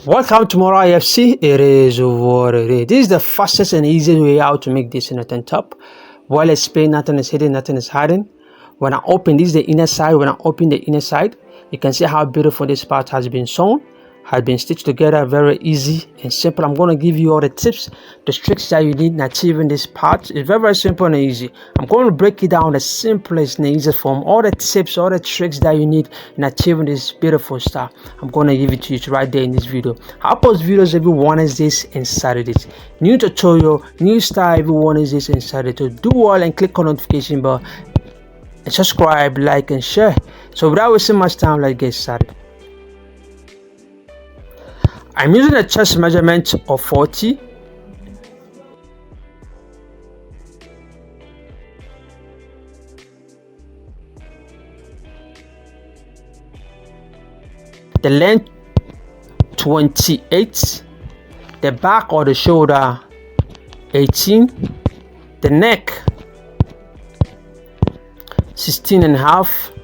Welcome to more IFC. It is what it is. This is the fastest and easiest way out to make this in a tank top. Well explained, nothing is hidden, nothing is hidden. When I open this, the inner side, when I open the inner side, you can see how beautiful this part has been sewn, has been stitched together, very easy and simple. I'm going to give you all the tips, the tricks that you need in achieving this part. It's very, very simple and easy. I'm going to break it down the simplest and easiest form, all the tips, all the tricks that you need in achieving this beautiful style. I'm going to give it to you right there in this video. I post videos every Wednesdays and Saturdays. New tutorial, new style every Wednesdays and Saturdays. So do all and click on notification bell and subscribe, like and share. So without wasting much time, let's get started. I'm using a chest measurement of 40. The length 28. The back or the shoulder 18. The neck 16.5.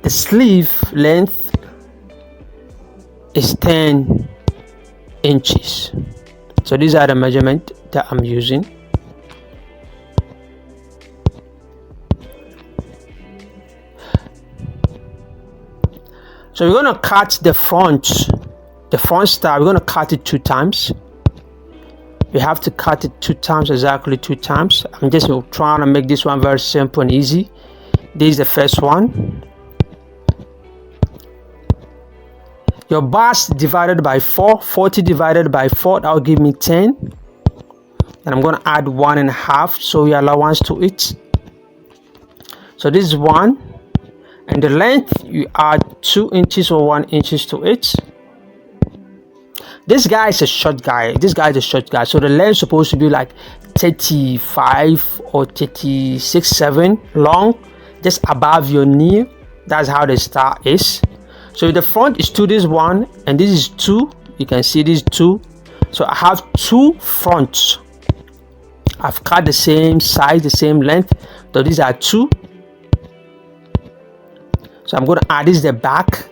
The sleeve length is 10 inches. So these are the measurement that I'm using. So we're going to cut the front star. We're going to cut it 2 times. We have to cut it 2 times, exactly 2 times. I'm just trying to make this one very simple and easy. This is the first one. Your bars divided by 4, 40 divided by 4, that will give me 10. And I'm going to add 1.5, so your allowance to it. So this is 1. And the length, you add 2 inches or 1 inches to it. This guy is a short guy. So the length is supposed to be like 35 or 36, 7 long, just above your knee. That's how the star is. So the front is 2, this one, and this is 2. You can see this 2. So I have 2 fronts. I've cut the same size, the same length. So these are 2. So I'm going to add this the back.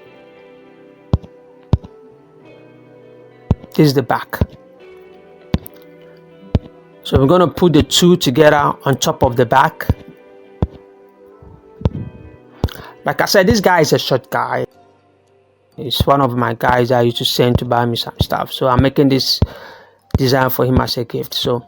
This is the back. So we're going to put the 2 together on top of the back. Like I said, this guy is a short guy. It's one of my guys I used to send to buy me some stuff. So I'm making this design for him as a gift. So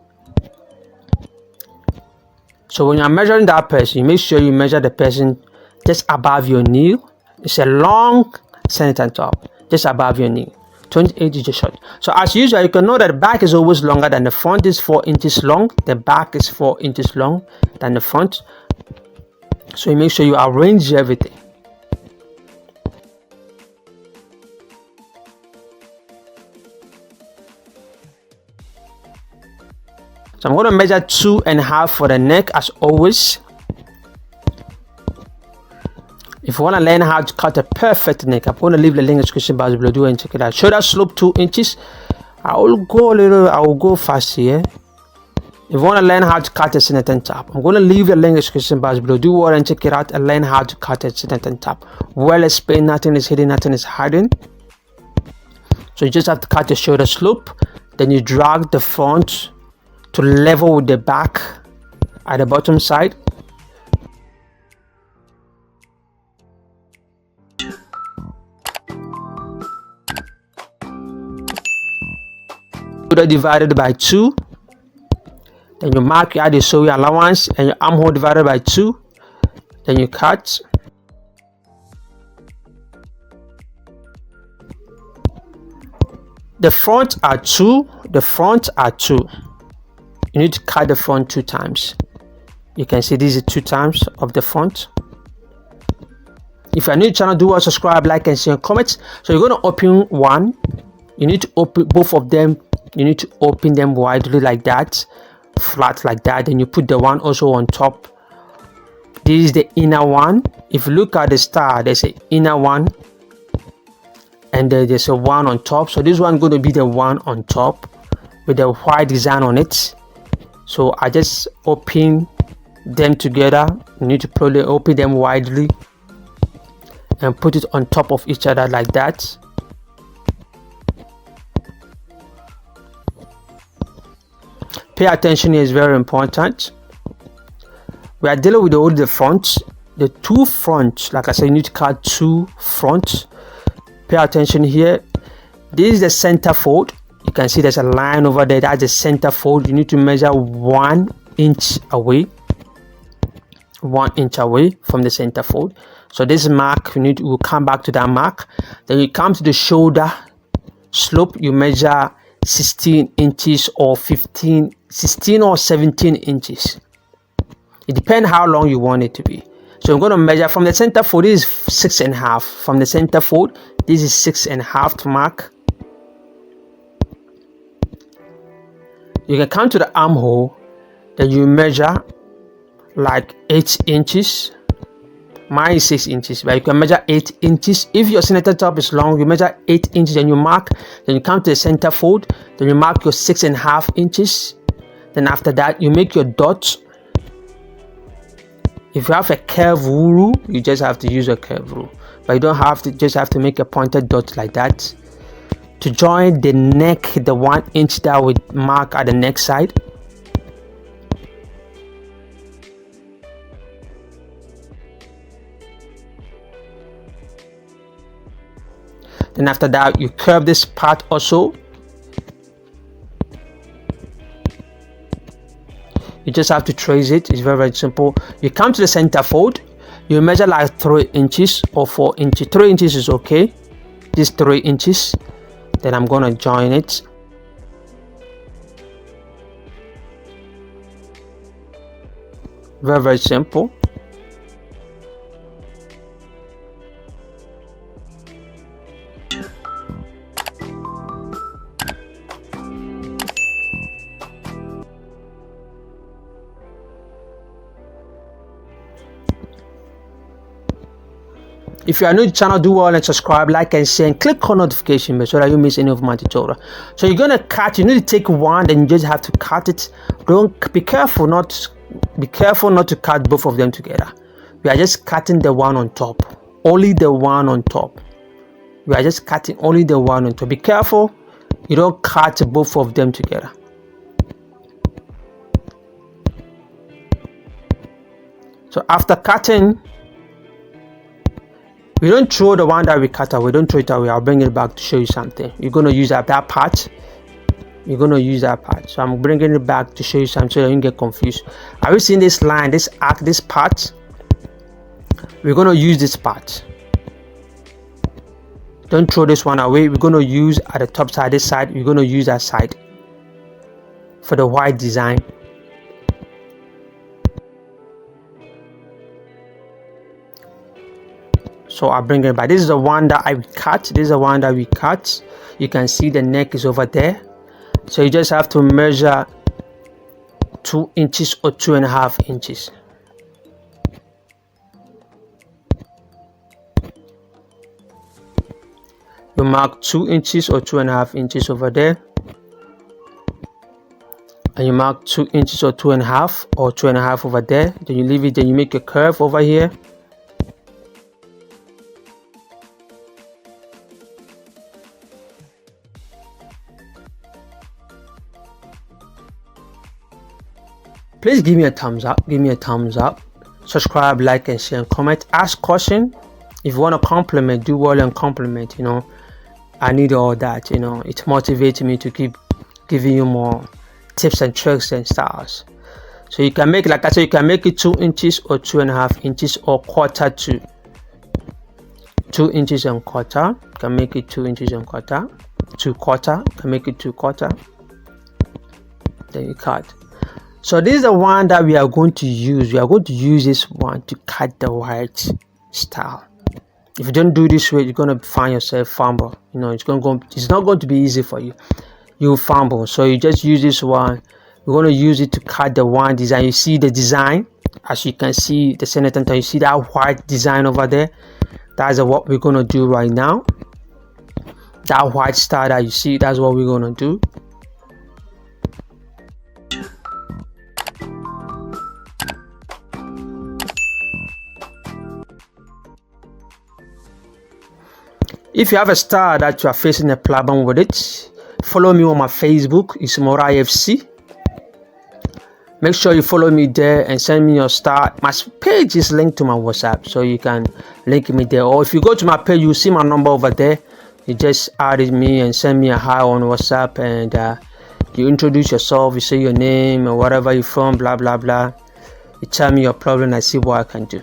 when you're measuring that person, you make sure you measure the person just above your knee. It's a long center top, just above your knee. 28 inches short. So as usual, you can know that the back is always longer than the front. Is 4 inches long. The back is 4 inches long than the front. So you make sure you arrange everything. So I'm going to measure 2.5 for the neck as always. If you want to learn how to cut a perfect neck, I'm going to leave the link in the description box below. Do and check it out. Shoulder slope 2 inches. I will go fast here. If you want to learn how to cut a center top, I'm going to leave the link in the description box below. Do and check it out and learn how to cut a center top. Well explained, nothing is hidden, nothing is hidden. So you just have to cut the shoulder slope. Then you drag the front to level with the back at the bottom side. Divided by 2. Then you mark, you add the sewing allowance and your armhole divided by 2. Then you cut. The front are 2. The front are 2. You need to cut the front 2 times. You can see these are 2 times of the front. If you're new to the channel, do subscribe, like and share, comments. So you're going to open one. You need to open both of them. You need to open them widely like that, flat like that. Then you put the one also on top. This is the inner one. If you look at the star, there's an inner one and there's a one on top. So this one going to be the one on top with the white design on it. So I just open them together. You need to probably open them widely and put it on top of each other like that. Pay attention here is very important. We are dealing with only the front, the two fronts. Like I said, you need to cut two fronts. Pay attention here. This is the center fold. You can see there's a line over there. That's the center fold. You need to measure 1 inch away. 1 inch away from the center fold. So this mark, we'll come back to that mark. Then you come to the shoulder slope. You measure 16 inches or 16 or 17 inches. It depends how long you want it to be. So I'm going to measure from the center fold. This is 6.5. From the center fold, this is 6.5 mark. You can come to the armhole, then you measure like 8 inches. Mine is 6 inches, but you can measure 8 inches. If your senator top is long, you measure 8 inches, then you mark. Then you come to the center fold, then you mark your 6.5 inches. Then after that, you make your dots. If you have a curve rule, you just have to use a curve rule, but you don't have to. Just have to make a pointed dot like that. To join the neck, the 1 inch that we mark at the neck side. Then after that, you curve this part also. You just have to trace it. It's very, very simple. You come to the center fold. You measure like 3 inches or 4 inches. 3 inches is okay. This 3 inches. Then I'm gonna join it. Very, very simple. If you are new to the channel, do well and subscribe, like and share, and click on notification bell so that you miss any of my tutorial. So you're gonna cut. You need to take one, then you just have to cut it. Don't be careful not to cut both of them together. We are just cutting the one on top, only the one on top. We are just cutting only the one on top. Be careful you don't cut both of them together. So after cutting, we don't throw the one that we cut away. Don't throw it away. I'll bring it back to show you something. You're going to use that part. You're going to use that part. So I'm bringing it back to show you something so that you don't get confused. Are you seeing this line, this arc, this part? We're going to use this part. Don't throw this one away. We're going to use at the top side, this side. We're going to use that side for the white design. So I'll bring it back. This is the one that I cut. This is the one that we cut. You can see the neck is over there. So you just have to measure 2 inches or 2.5 inches. You mark 2 inches or 2.5 inches over there. And you mark 2 inches or 2.5 or 2.5 over there. Then you leave it. Then you make a curve over here. Please give me a thumbs up. Give me a thumbs up. Subscribe, like, and share, and comment. Ask question. If you want to compliment, do well and compliment. You know, I need all that. You know, it motivates me to keep giving you more tips and tricks and styles. So you can make, like I said, you can make it 2 inches or 2.5 inches or quarter to 2 inches and quarter. You can make it 2 inches and quarter. 2 quarter. You can make it 2 quarter. Then you cut. So this is the one that we are going to use. We are going to use this one to cut the white style. If you don't do this way, you're going to find yourself fumble. You know, it's not going to be easy for you. You fumble. So you just use this one. We're going to use it to cut the one design. You see the design, as you can see the center. You see that white design over there. That's what we're going to do right now. That white style that you see, that's what we're going to do. If you have a style that you are facing a problem with it, follow me on my Facebook. It's Mora FC. Make sure you follow me there and send me your star. My page is linked to my WhatsApp, so you can link me there. Or if you go to my page, you see my number over there. You just add me and send me a hi on WhatsApp, and you introduce yourself. You say your name and wherever you're from, blah blah blah. You tell me your problem. I see what I can do.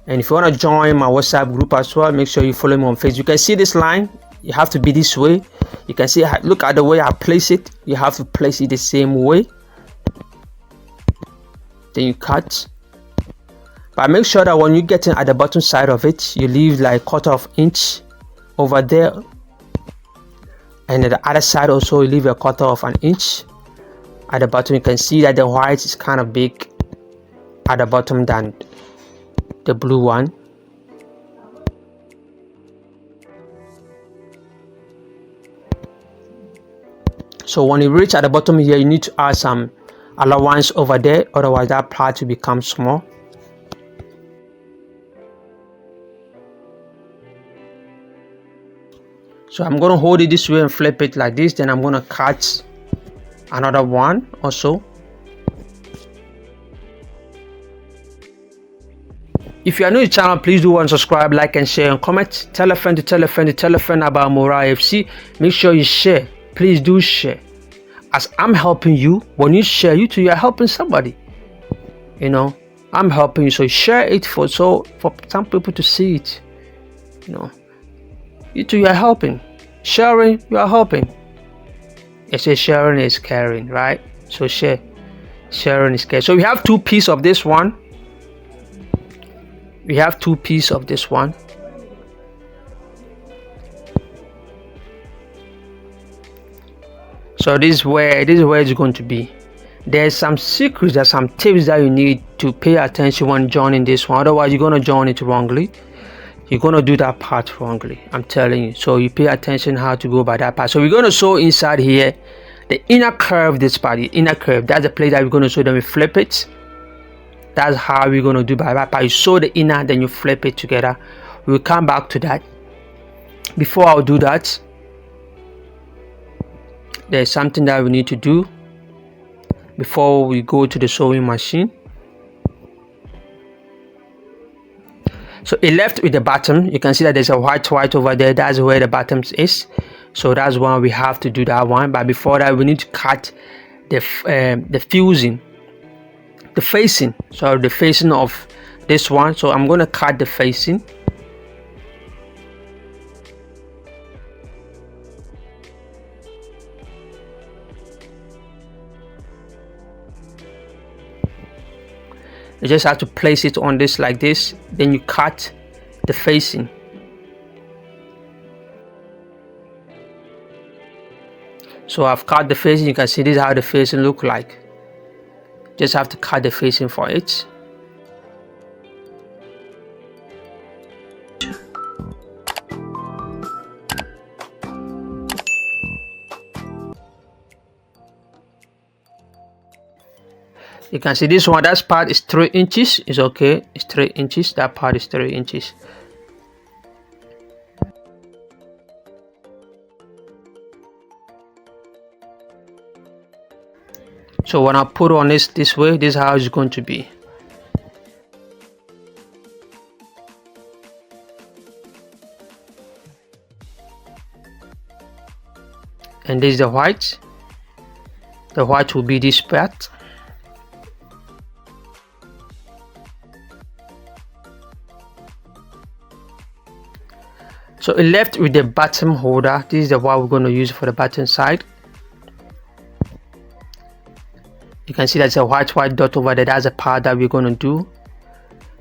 And if you want to join my WhatsApp group as well, make sure you follow me on Facebook. You can see this line. You have to be this way. You can see, look at the way I place it. You have to place it the same way. Then you cut. But make sure that when you get in at the bottom side of it, you leave like 1/4 inch over there. And at the other side also, you leave a 1/4 inch. At the bottom, you can see that the white is kind of big at the bottom than the blue one. So when you reach at the bottom here, you need to add some allowance over there, otherwise that part will become small. So I'm going to hold it this way and flip it like this. Then I'm going to cut another one also. If you are new to the channel, please do subscribe, like and share and comment. Tell a friend to tell a friend to tell a friend about Mora FC. Make sure you share. Please do share. As I'm helping you, when you share, you too, you're helping somebody. You know, I'm helping you, so share it for some people to see it. You know, you too, you're helping. Sharing, you are helping. They say sharing is caring, right? So share. Sharing is caring. So we have 2 pieces of this one. We have 2 pieces of this one. So this is where it's going to be. There's some secrets, there's some tips that you need to pay attention when joining this one. Otherwise, you're gonna join it wrongly. You're gonna do that part wrongly. I'm telling you. So you pay attention how to go by that part. So we're gonna sew inside here the inner curve. This part, the inner curve. That's the place that we're gonna sew. Then we flip it. That's how we're gonna do by that part. You sew the inner, then you flip it together. We'll come back to that. Before I'll do that, there's something that we need to do before we go to the sewing machine. So it left with the bottom. You can see that there's a white over there. That's where the bottom is. So that's why we have to do that one. But before that, we need to cut the fusing, the facing. So the facing of this one. So I'm going to cut the facing. You just have to place it on this like this, then you cut the facing. So I've cut the facing. You can see this is how the facing look like. Just have to cut the facing for it. You can see this one, that part is 3 inches. It's okay, it's 3 inches. That part is 3 inches. So when I put on this way, this is how it's going to be. And this is the white. The white will be this part. So it left with the bottom holder. This is the one we're going to use for the bottom side. You can see there's a white dot over there. That's the part that we're going to do.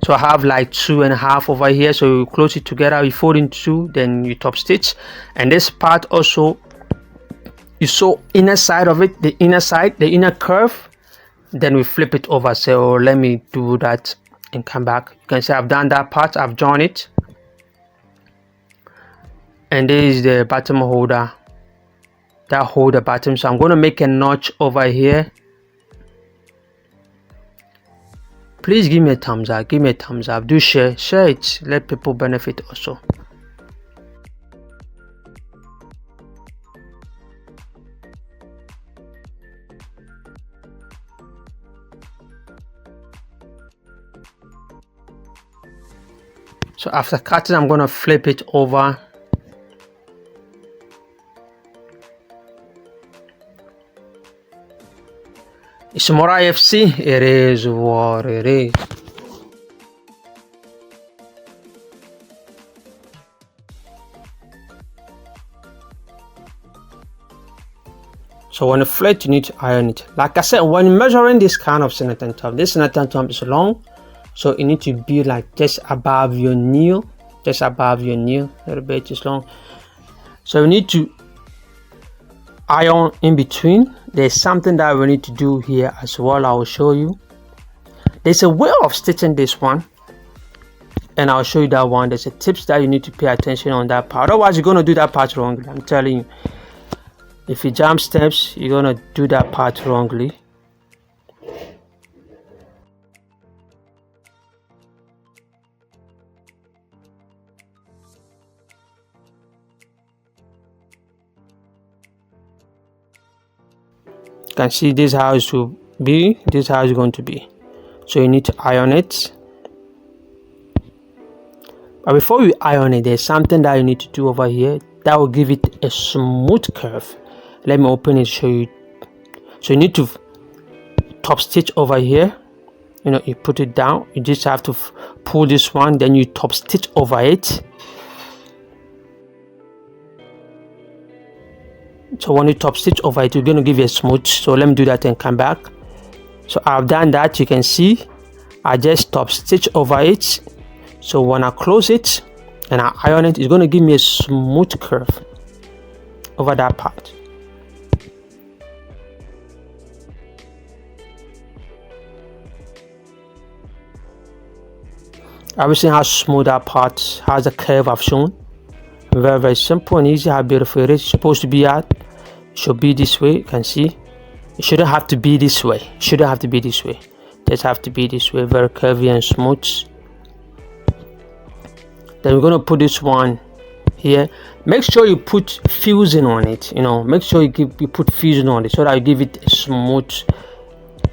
So I have like 2.5 over here. So you close it together, you fold in 2, then you top stitch. And this part also, you sew inner side of it, the inner side, the inner curve. Then we flip it over. So let me do that and come back. You can see I've done that part. I've joined it. And this is the bottom holder that hold the bottom. So I'm going to make a notch over here. Please give me a thumbs up, give me a thumbs up. Do share it, let people benefit also. So after cutting, I'm going to flip it over. It's more IFC. It is what it is. So when you flat, you need to iron it. Like I said, when measuring this kind of Senator top, this Senator top is long, so it need to be like just above your knee, a little bit just long. So you need to iron in between. There's something that we need to do here as well. I will show you. There's a way of stitching this one, and I'll show you that one. There's a tips that you need to pay attention on that part. Otherwise, you're gonna do that part wrongly. I'm telling you. If you jump steps, you're gonna do that part wrongly. You can see this is how it should be, this is how it's going to be. So you need to iron it. But before you iron it, there's something that you need to do over here that will give it a smooth curve. Let me open it, show you. So you need to top stitch over here. You know, you put it down, you just have to pull this one, then you top stitch over it. So when you top stitch over it, you're going to give it a smooth. So let me do that and come back. So I've done that. You can see I just top stitch over it. So when I close it and I iron it, it's going to give me a smooth curve over that part. Have you seen how smooth that part has the curve I've shown? Very, very simple and easy. How beautiful it is. It's supposed to be at. It should be this way. You can see. It shouldn't have to be this way. It shouldn't have to be this way. It just have to be this way. Very curvy and smooth. Then we're gonna put this one here. Make sure you put fusing on it. You know, make sure you put fusing on it so that you give it a smooth,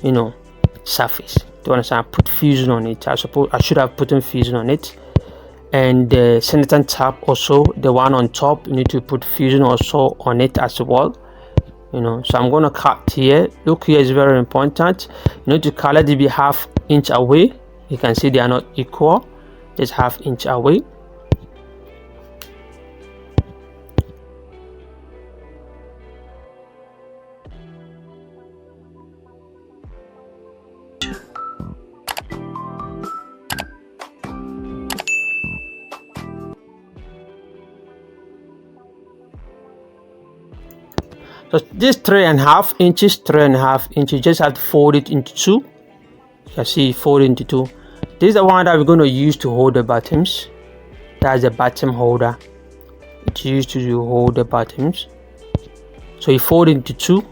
you know, surface. Do you understand? Put fusing on it. I should have put fusing on it. And the center tab also, the one on top, you need to put fusing also on it as well. You know, so I'm gonna cut here. Look, here is very important. You need to cut it to be ½ inch away. You can see they are not equal. Just ½ inch away. So this 3.5 inches, 3.5 inches, just have to fold it into two. You can see fold it into two. This is the one that we're going to use to hold the bottoms. That's the bottom holder. It's used to hold the bottoms. So you fold it into two,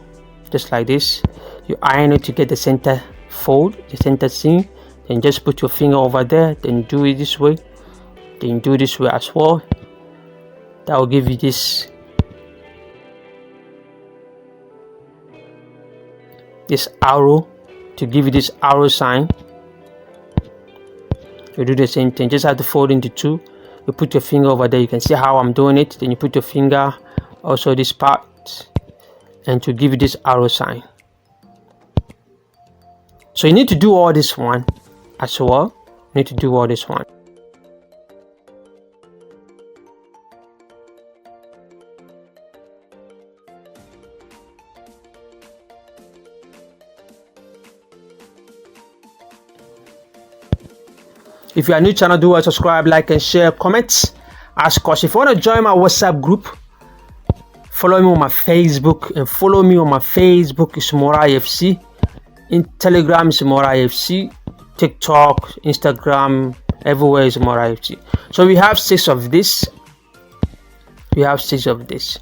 just like this. You iron it to get the center fold, the center seam. Then just put your finger over there. Then do it this way. Then do this way as well. That will give you this arrow, to give you this arrow sign. You do the same thing, just have to fold into two. You put your finger over there. You can see how I'm doing it. Then you put your finger also this part, and to give you this arrow sign. So you need to do all this one as well. You need to do all this one. If you are new to the channel, do subscribe, like and share, comments, ask us. If you want to join my WhatsApp group, follow me on my Facebook, and follow me on my Facebook is more IFC, in Telegram is more IFC, TikTok, Instagram, everywhere is more IFC. So we have 6 of this. We have 6 of this,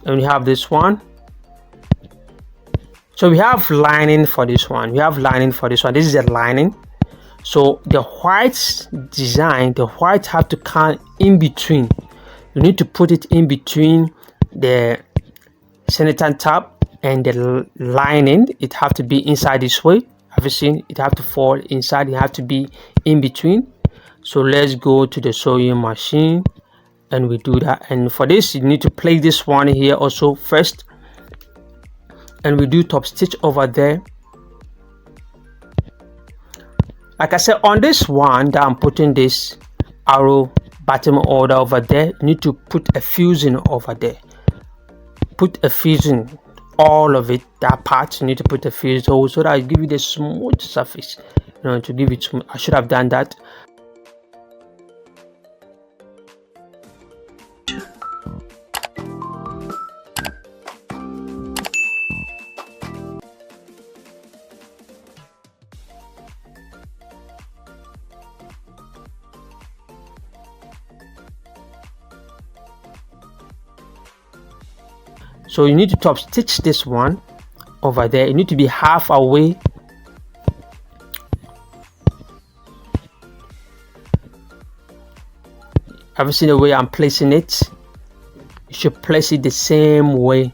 and we have this one. So we have lining for this one. We have lining for this one. This is a lining. So the white design, the white have to come in between. You need to put it in between the center tab and the lining. It have to be inside this way. Have you seen? It have to fall inside, it have to be in between. So let's go to the sewing machine and we do that. And for this, you need to place this one here also first, and we do top stitch over there. Like I said, on this one that I'm putting this arrow bottom order over there, you need to put a fusing over there. Put a fusing, all of it, that part you need to put a fusing so that I give you the smooth surface, you know, to give it smooth. I should have done that. So you need to top stitch this one over there. You need to be half away. Have you seen the way I'm placing it? You should place it the same way.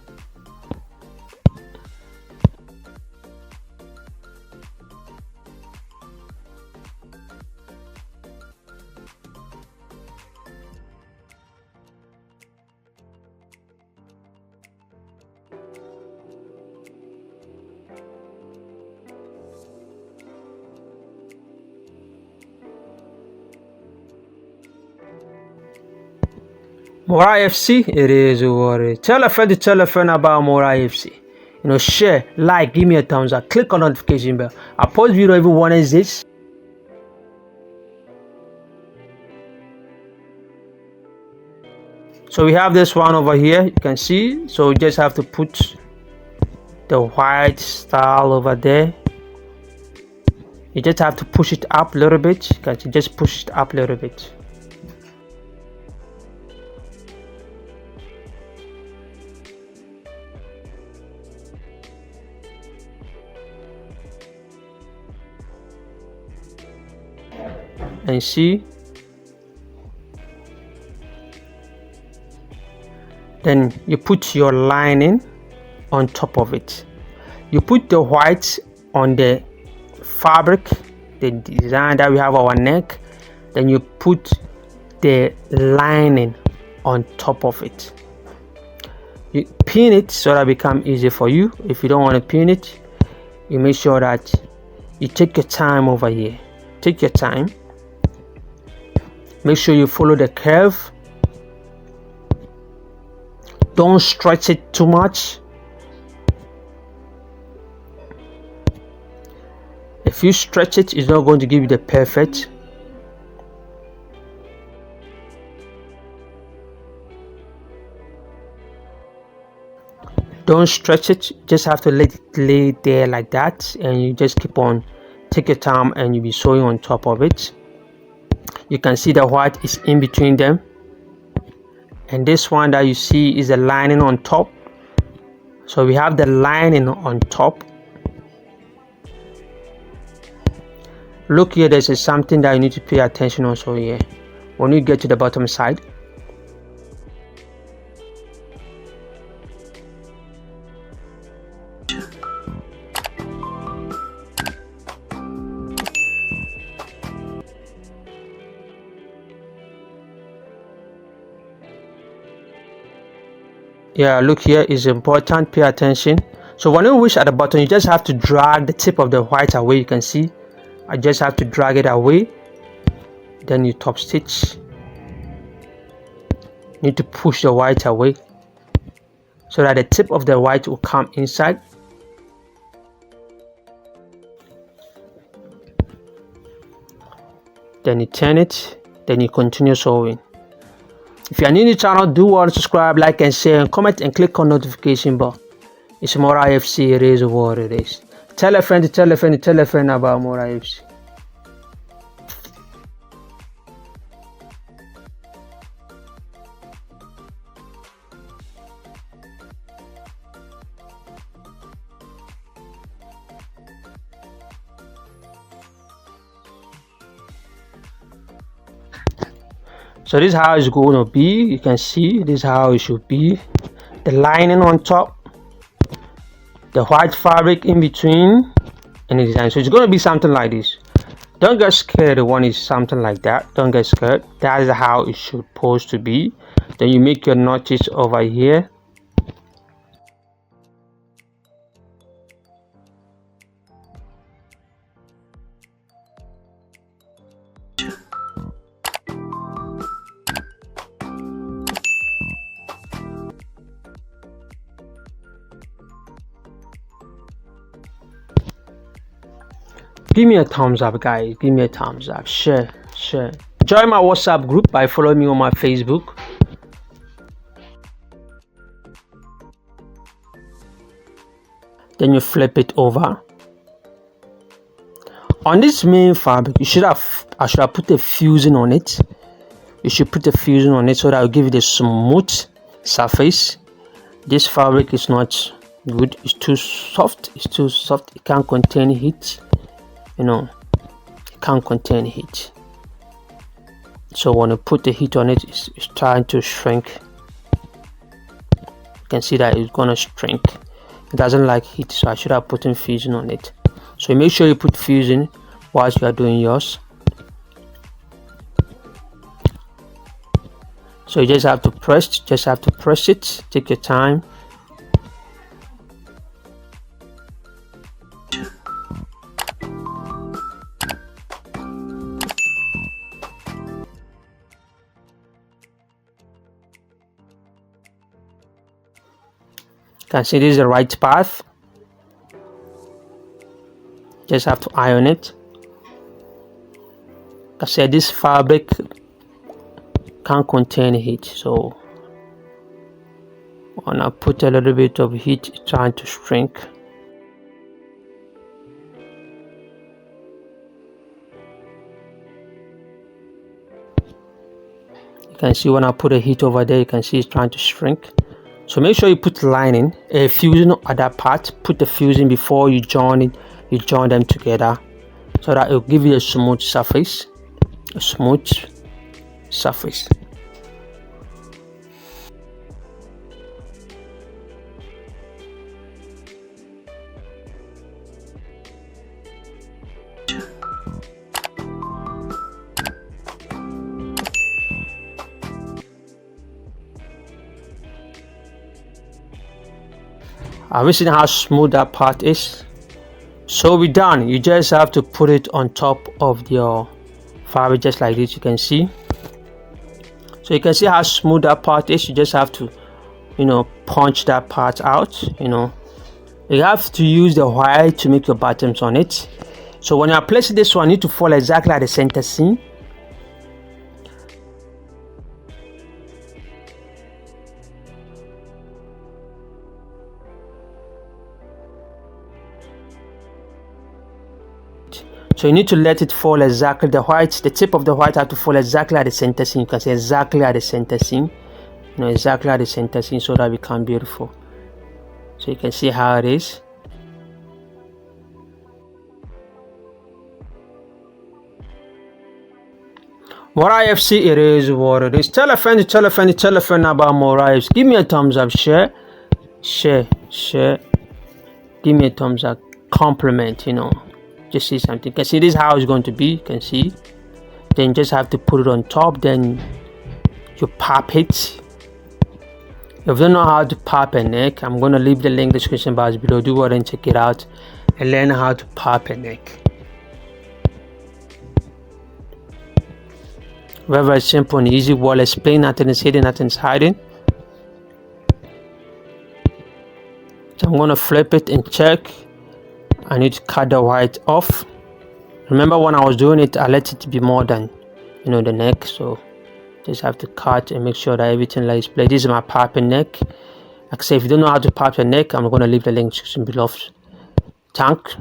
Mora FC, it is what it is. Tell a friend about Mora FC. You know, share, like, give me a thumbs up, click on notification bell. I post video every Wednesday. So we have this one over here, you can see. So you just have to put the white style over there. You just have to push it up a little bit. You can just push it up a little bit. And see, then you put your lining on top of it. You put the white on the fabric, the design that we have our neck, then you put the lining on top of it. You pin it so that it becomes easy for you. If you don't want to pin it, you make sure that you take your time over here. Take your time. Make sure you follow the curve. Don't stretch it too much. If you stretch it, it's not going to give you the perfect. Don't stretch it, just have to let it lay there like that, and you just keep on, take your time, and you'll be sewing on top of it. You can see the white is in between them, and this one that you see is the lining on top. So we have the lining on top. Look here, there's something that you need to pay attention also here when you get to the bottom side. Yeah, look here is important, pay attention. So when you wish at the bottom, you just have to drag the tip of the white away. You can see I just have to drag it away, then you top stitch. You need to push the white away so that the tip of the white will come inside. Then you turn it, then you continue sewing. If you are new to the channel, do want to subscribe, like and share, and comment and click on notification bell. It's Mora FC, it is what it is. Tell a friend about Mora FC. So this is how it's going to be. You can see this is how it should be. The lining on top, the white fabric in between, any design. So it's going to be something like this. Don't get scared when it's something like that. Don't get scared. That is how it should supposed to be. Then you make your notches over here. Give me a thumbs up, guys. Give me a thumbs up. Share. Join my WhatsApp group by following me on my Facebook. Then you flip it over. On this main fabric, I should have put a fusing on it. You should put a fusing on it so that will give it a smooth surface. This fabric is not good. It's too soft. It can't contain heat. It can't contain heat. So when you put the heat on it, it's trying to shrink. You can see that it's gonna shrink. It doesn't like heat, so I should have put in fusing on it. So make sure you put fusing whilst you are doing yours. So you just have to press it. Take your time. You can see this is the right path. Just have to iron it. Like I said, this fabric can't contain heat, so when I put a little bit of heat, it's trying to shrink. You can see when I put a heat over there, you can see it's trying to shrink. So make sure you put lining, a fusing at that part. Put the fusing before you join it. You join them together so that it will give you a smooth surface. A smooth surface. Have you seen how smooth that part is? So we're done. You just have to put it on top of your fabric just like this. You can see. So you can see how smooth that part is. You just have to, punch that part out. You have to use the white to make your buttons on it. So when you are placing this one, you need to fall exactly at the center seam. So you need to let it fall exactly, the tip of the white have to fall exactly at the center seam. You can say exactly at the center seam, exactly at the center seam, so that it become beautiful. So you can see how it is. More IFC, it is what it is. Tell a friend about more IFC. Give me a thumbs up, share. Give me a thumbs up, compliment, just see something. You can see this is how it's going to be. You can see. Then just have to put it on top. Then you pop it. If you don't know how to pop a neck, I'm going to leave the link in the description box below. Do go and check it out and learn how to pop a neck. Very simple and easy. Well explained. Nothing is hidden, nothing is hiding. So I'm going to flip it and check. I need to cut the white off. Remember when I was doing it, I let it be more than the neck, so just have to cut and make sure that everything lays play. This is my popping neck. Like I say, if you don't know how to pop your neck, I'm going to leave the link in the description below. Thank